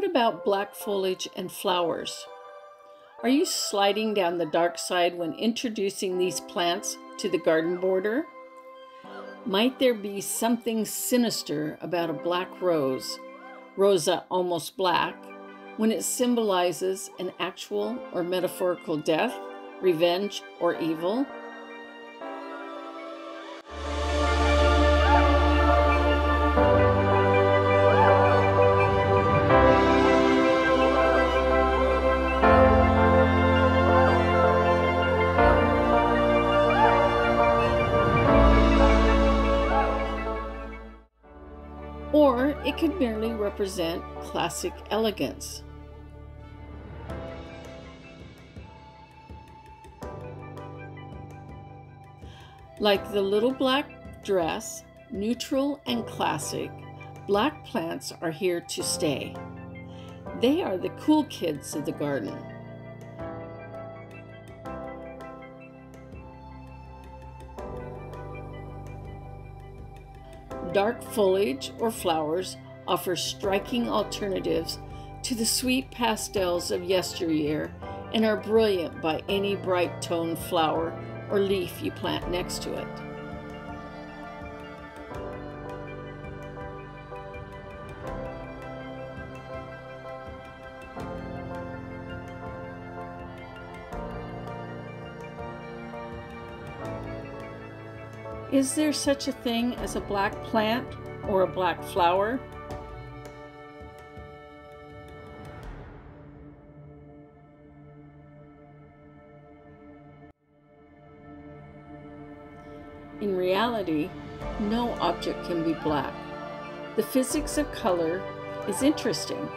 about black foliage and flowers? Are you sliding down the dark side when introducing these plants to the garden border? Might there be something sinister about a black rose, Rosa almost black, when it symbolizes an actual or metaphorical death, revenge, or evil? Or it could merely represent classic elegance. Like the little black dress, neutral and classic, black plants are here to stay. They are the cool kids of the garden. Dark foliage or flowers offer striking alternatives to the sweet pastels of yesteryear and are brilliant by any bright toned flower or leaf you plant next to it. Is there such a thing as a black plant or a black flower? In reality, no object can be black. The physics of color is interesting.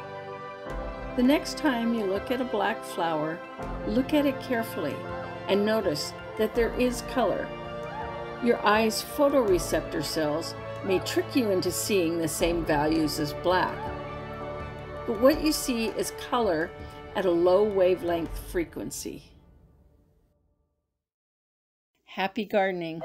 The next time you look at a black flower, look at it carefully and notice that there is color. Your eye's photoreceptor cells may trick you into seeing the same values as black. But what you see is color at a low wavelength frequency. Happy gardening!